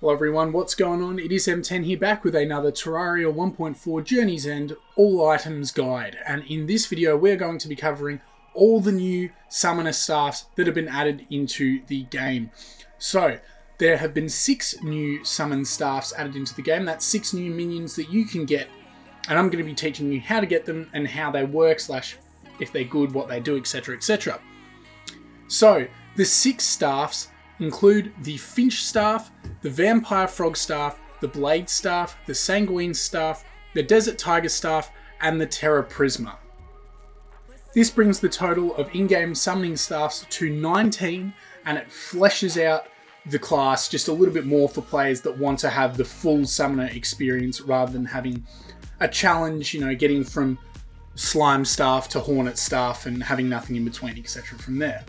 Hello everyone, what's going on? It is MTEN here, back with another Terraria 1.4 Journey's End All Items Guide. And in this video we're going to be covering all the new summoner staffs that have been added into the game. So there have been 6 new summon staffs added into the game. That's 6 new minions that you can get. And I'm going to be teaching you how to get them and how they work, slash if they're good, what they do, etc, etc. So the 6 staffs include the Finch Staff, the Vampire Frog Staff, the Blade Staff, the Sanguine Staff, the Desert Tiger Staff, and the Terra Prisma. This brings the total of in-game summoning staffs to 19, and it fleshes out the class just a little bit more for players that want to have the full summoner experience rather than having a challenge, getting from Slime Staff to Hornet Staff and having nothing in between, etc. from there.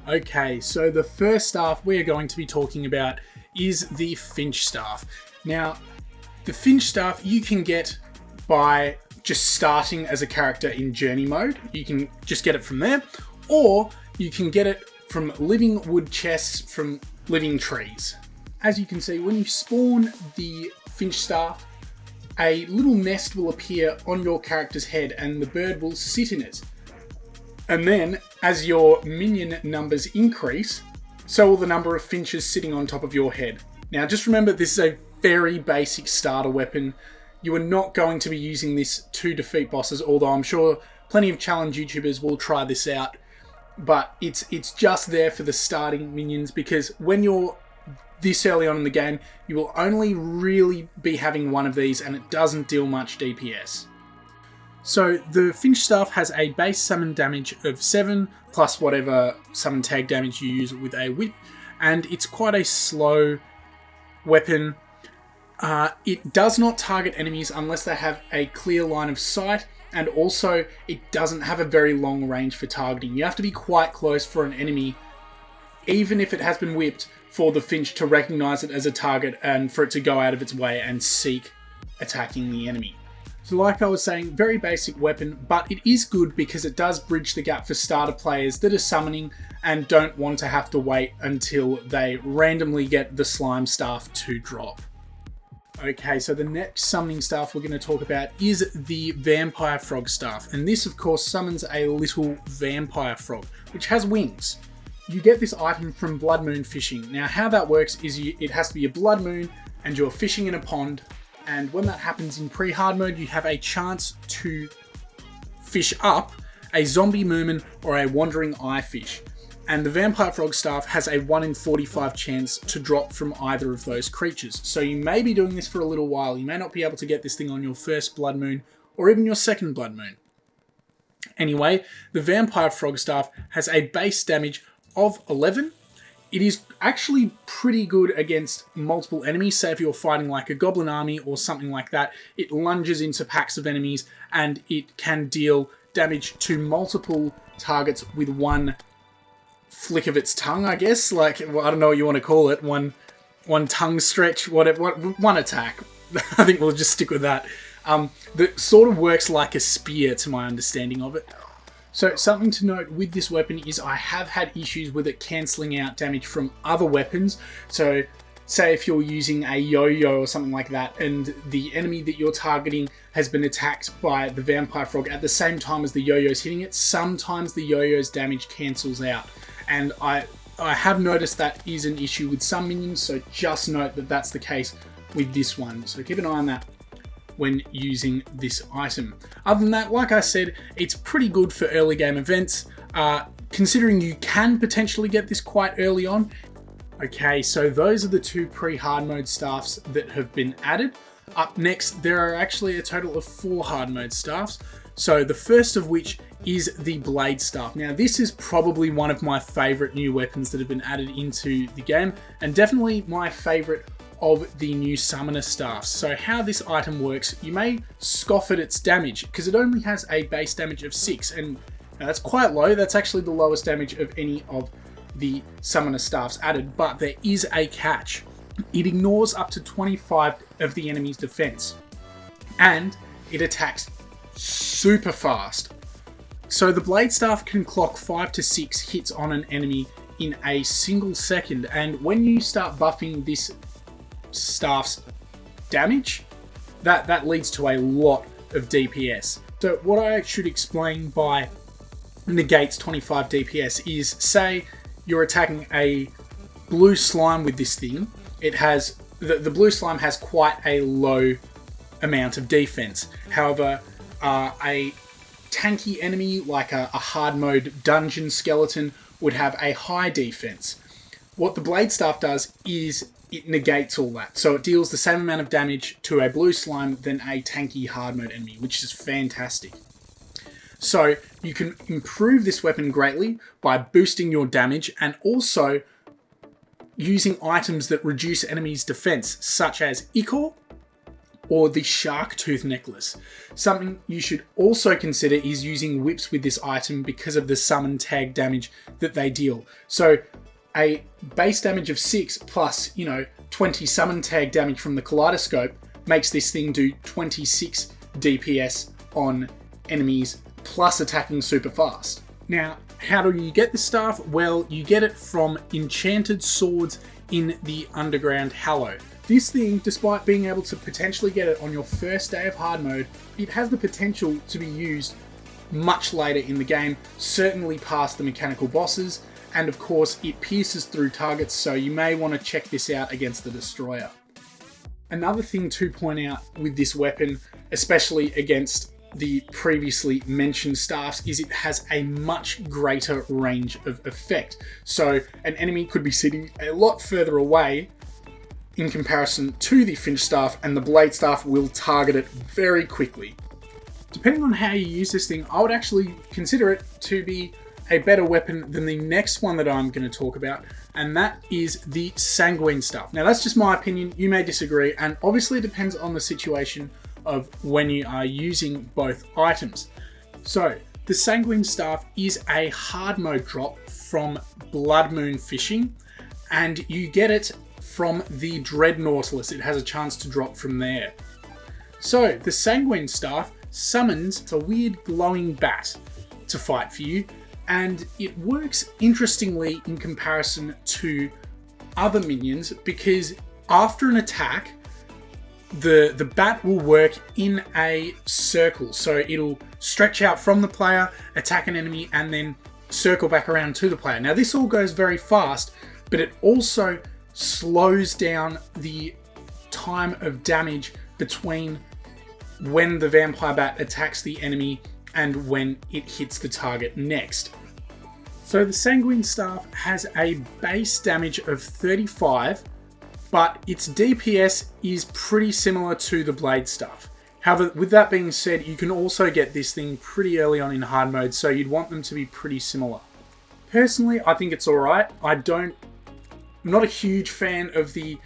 Okay, so the first staff we're going to be talking about is the Finch Staff. Now, the Finch Staff you can get by just starting as a character in Journey mode. You can just get it from there, or you can get it from living wood chests from living trees. As you can see, when you spawn the Finch Staff, a little nest will appear on your character's head and the bird will sit in it. And then, as your minion numbers increase, so will the number of finches sitting on top of your head. Now, just remember, this is a very basic starter weapon. You are not going to be using this to defeat bosses, although I'm sure plenty of challenge YouTubers will try this out. But it's just there for the starting minions, because when you're this early on in the game, you will only really be having one of these, and it doesn't deal much DPS. So the Finch Staff has a base summon damage of 7 plus whatever summon tag damage you use with a whip, and it's quite a slow weapon. It does not target enemies unless they have a clear line of sight, and also it doesn't have a very long range for targeting. You have to be quite close for an enemy, even if it has been whipped, for the Finch to recognize it as a target and for it to go out of its way and seek attacking the enemy. So like I was saying, very basic weapon, but it is good because it does bridge the gap for starter players that are summoning and don't want to have to wait until they randomly get the Slime Staff to drop. Okay, so the next summoning staff we're going to talk about is the Vampire Frog Staff, and this of course summons a little vampire frog, which has wings. You get this item from Blood Moon fishing. Now how that works is it has to be a blood moon and you're fishing in a pond. And when that happens in pre-hard mode, you have a chance to fish up a zombie merman or a wandering eye fish. And the Vampire Frog Staff has a 1 in 45 chance to drop from either of those creatures. So you may be doing this for a little while. You may not be able to get this thing on your first blood moon or even your second blood moon. Anyway, the Vampire Frog Staff has a base damage of 11. It is actually pretty good against multiple enemies. Say if you're fighting like a goblin army or something like that, it lunges into packs of enemies and it can deal damage to multiple targets with one flick of its tongue, I guess. Like, well, I don't know what you want to call it. One tongue stretch, whatever, one attack. I think we'll just stick with that. That sort of works like a spear to my understanding of it. So something to note with this weapon is I have had issues with it cancelling out damage from other weapons. So say if you're using a yo-yo or something like that and the enemy that you're targeting has been attacked by the Vampire Frog at the same time as the yo-yo's hitting it, sometimes the yo-yo's damage cancels out. And I have noticed that is an issue with some minions, so just note that that's the case with this one. So keep an eye on that when using this item. Other than that, like I said, it's pretty good for early game events, considering you can potentially get this quite early on. Okay, so those are the 2 pre-hard mode staffs that have been added. Up next, there are actually a total of 4 hard mode staffs. So the first of which is the Blade Staff. Now this is probably one of my favorite new weapons that have been added into the game, and definitely my favorite of the new summoner staffs. So how this item works, you may scoff at its damage because it only has a base damage of 6, and that's quite low. That's actually the lowest damage of any of the summoner staffs added, but there is a catch. It ignores up to 25 of the enemy's defense, and it attacks super fast. So the Blade Staff can clock 5 to 6 hits on an enemy in a single second, and when you start buffing this staff's damage, that leads to a lot of DPS. So what I should explain by negates 25 DPS is, say you're attacking a blue slime with this thing. It has the blue slime has quite a low amount of defense. However, a tanky enemy like a hard mode dungeon skeleton would have a high defense. What the blade staff does is it negates all that. So it deals the same amount of damage to a blue slime than a tanky hard mode enemy, which is fantastic. So you can improve this weapon greatly by boosting your damage and also using items that reduce enemies' defense, such as Ichor or the Shark Tooth Necklace. Something you should also consider is using whips with this item because of the summon tag damage that they deal. So a base damage of 6 plus, 20 summon tag damage from the Kaleidoscope makes this thing do 26 DPS on enemies plus attacking super fast. Now, how do you get this staff? Well, you get it from enchanted swords in the Underground Hallow. This thing, despite being able to potentially get it on your first day of hard mode, it has the potential to be used much later in the game, certainly past the mechanical bosses, and of course it pierces through targets, so you may want to check this out against the Destroyer. Another thing to point out with this weapon, especially against the previously mentioned staffs, is it has a much greater range of effect. So an enemy could be sitting a lot further away in comparison to the Finch staff, and the blade staff will target it very quickly. Depending on how you use this thing, I would actually consider it to be a better weapon than the next one that I'm going to talk about, and that is the Sanguine Star. Now that's just my opinion, you may disagree, and obviously it depends on the situation of when you are using both items. So the Sanguine Staff is a hard mode drop from Blood Moon Fishing, and you get it from the Dread Nautilus. It has a chance to drop from there. So the Sanguine Staff summons a weird glowing bat to fight for you, and it works interestingly in comparison to other minions because after an attack, the bat will work in a circle. So it'll stretch out from the player, attack an enemy, and then circle back around to the player. Now this all goes very fast, but it also slows down the time of damage between when the vampire bat attacks the enemy and when it hits the target next. So the Sanguine Staff has a base damage of 35, but its DPS is pretty similar to the Blade Staff. However, with that being said, you can also get this thing pretty early on in hard mode, so you'd want them to be pretty similar. Personally, I think it's alright. I'm not a huge fan of the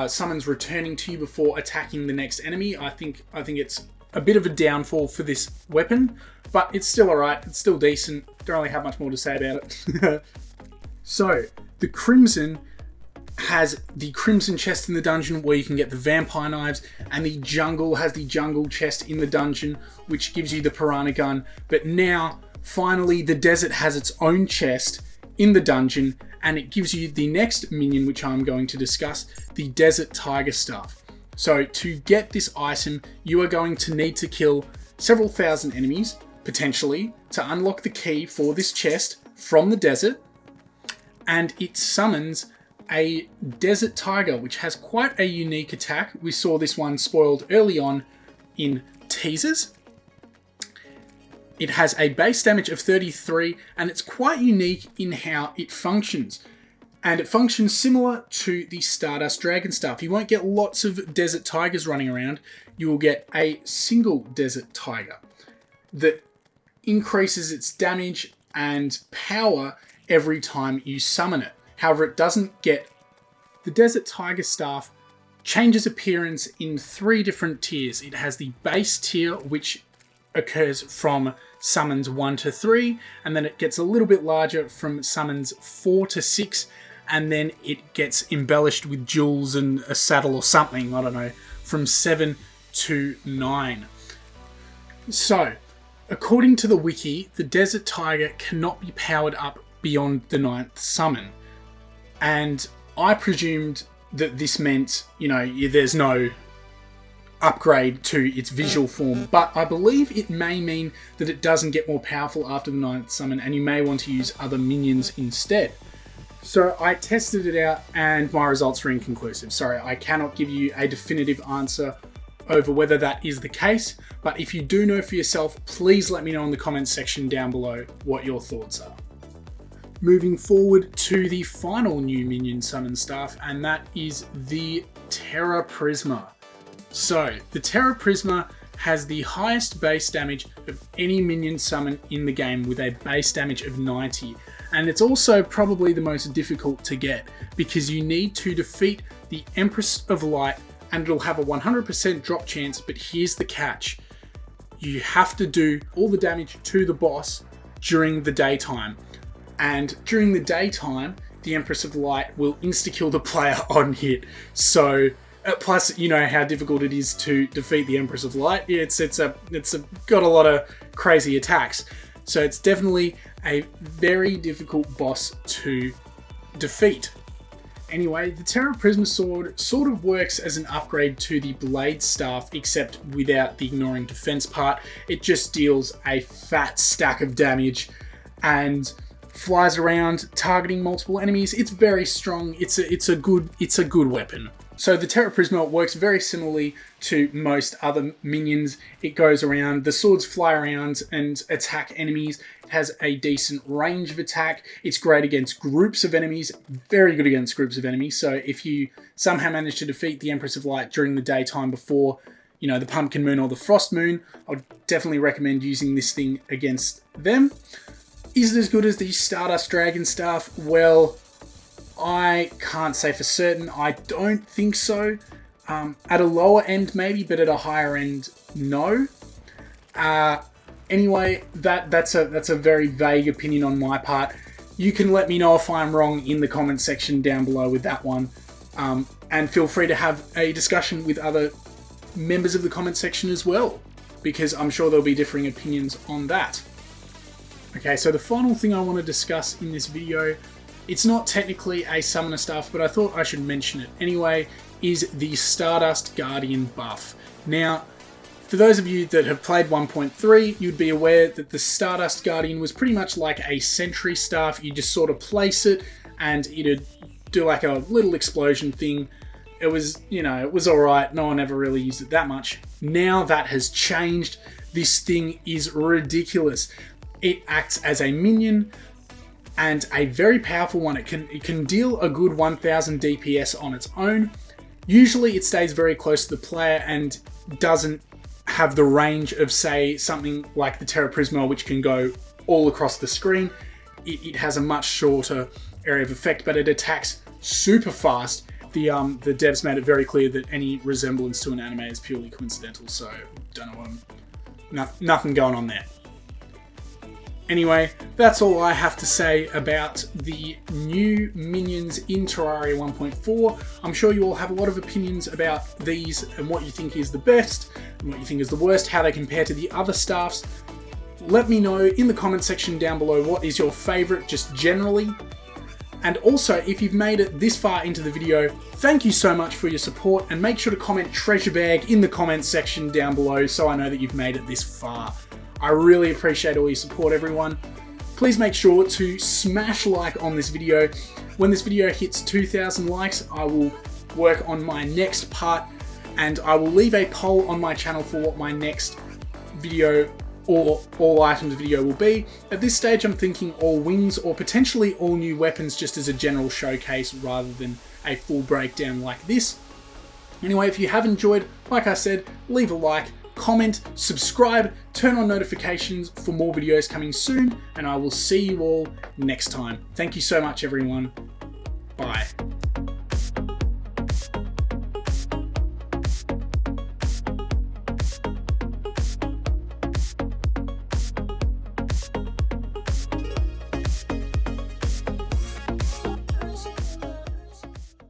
summons returning to you before attacking the next enemy. I think it's a bit of a downfall for this weapon, but it's still alright, it's still decent. Don't really have much more to say about it. So, the Crimson has the Crimson chest in the dungeon where you can get the vampire knives, and the Jungle has the Jungle chest in the dungeon which gives you the piranha gun. But now, finally, the Desert has its own chest in the dungeon, and it gives you the next minion which I'm going to discuss, the Desert Tiger Staff. So to get this item, you are going to need to kill several thousand enemies, potentially, to unlock the key for this chest from the desert, and it summons a Desert Tiger, which has quite a unique attack. We saw this one spoiled early on in teasers. It has a base damage of 33, and it's quite unique in how it functions. And it functions similar to the Stardust Dragon Staff. You won't get lots of Desert Tigers running around. You will get a single Desert Tiger that increases its damage and power every time you summon it. However, it doesn't get... The Desert Tiger Staff changes appearance in 3 different tiers. It has the base tier, which occurs from summons 1 to 3, and then it gets a little bit larger from summons 4 to 6, and then it gets embellished with jewels and a saddle or something, I don't know, from 7 to 9. So, according to the wiki, the Desert Tiger cannot be powered up beyond the 9th summon. And I presumed that this meant, you know, there's no upgrade to its visual form, but I believe it may mean that it doesn't get more powerful after the 9th summon, and you may want to use other minions instead. So I tested it out and my results were inconclusive. Sorry, I cannot give you a definitive answer over whether that is the case, but if you do know for yourself, please let me know in the comments section down below what your thoughts are. Moving forward to the final new minion summon staff, and that is the Terra Prisma. So, the Terra Prisma has the highest base damage of any minion summon in the game with a base damage of 90. And it's also probably the most difficult to get because you need to defeat the Empress of Light and it'll have a 100% drop chance, but here's the catch. You have to do all the damage to the boss during the daytime. And during the daytime, the Empress of Light will insta-kill the player on hit. So, plus, you know how difficult it is to defeat the Empress of Light. It's got a lot of crazy attacks. So it's definitely a very difficult boss to defeat. Anyway, the Terra Prisma Sword sort of works as an upgrade to the Blade Staff, except without the ignoring defense part. It just deals a fat stack of damage and flies around targeting multiple enemies. It's very strong. It's a good weapon. So the Terra Prisma works very similarly to most other minions. It goes around, the swords fly around and attack enemies. It has a decent range of attack. It's great against groups of enemies, very good against groups of enemies. So if you somehow manage to defeat the Empress of Light during the daytime before, you know, the Pumpkin Moon or the Frost Moon, I'd definitely recommend using this thing against them. Is it as good as the Stardust Dragon staff? Well, I can't say for certain. I don't think so. At a lower end maybe, but at a higher end, no. Anyway, that's a very vague opinion on my part. You can let me know if I'm wrong in the comment section down below with that one. And feel free to have a discussion with other members of the comment section as well, because I'm sure there'll be differing opinions on that. Okay, so the final thing I want to discuss in this video, it's not technically a summoner staff, but I thought I should mention it anyway, is the Stardust Guardian buff. Now, for those of you that have played 1.3, you'd be aware that the Stardust Guardian was pretty much like a sentry staff. You just sort of place it and it'd do like a little explosion thing. It was, you know, it was alright. No one ever really used it that much. Now that has changed. This thing is ridiculous. It acts as a minion and a very powerful one. It can deal a good 1000 DPS on its own. Usually it stays very close to the player and doesn't have the range of, say, something like the Terra Prisma, which can go all across the screen. It has a much shorter area of effect, but it attacks super fast. The devs made it very clear that any resemblance to an anime is purely coincidental, so don't know what nothing going on there. Anyway, that's all I have to say about the new minions in Terraria 1.4. I'm sure you all have a lot of opinions about these and what you think is the best and what you think is the worst, how they compare to the other staffs. Let me know in the comment section down below what is your favourite, just generally. And also, if you've made it this far into the video, thank you so much for your support, and make sure to comment treasure bag in the comment section down below so I know that you've made it this far. I really appreciate all your support, everyone. Please make sure to smash like on this video. When this video hits 2,000 likes, I will work on my next part, and I will leave a poll on my channel for what my next video or all items video will be. At this stage, I'm thinking all wings or potentially all new weapons, just as a general showcase rather than a full breakdown like this. Anyway, if you have enjoyed, like I said, leave a like, comment, subscribe, turn on notifications for more videos coming soon, and I will see you all next time. Thank you so much, everyone. Bye.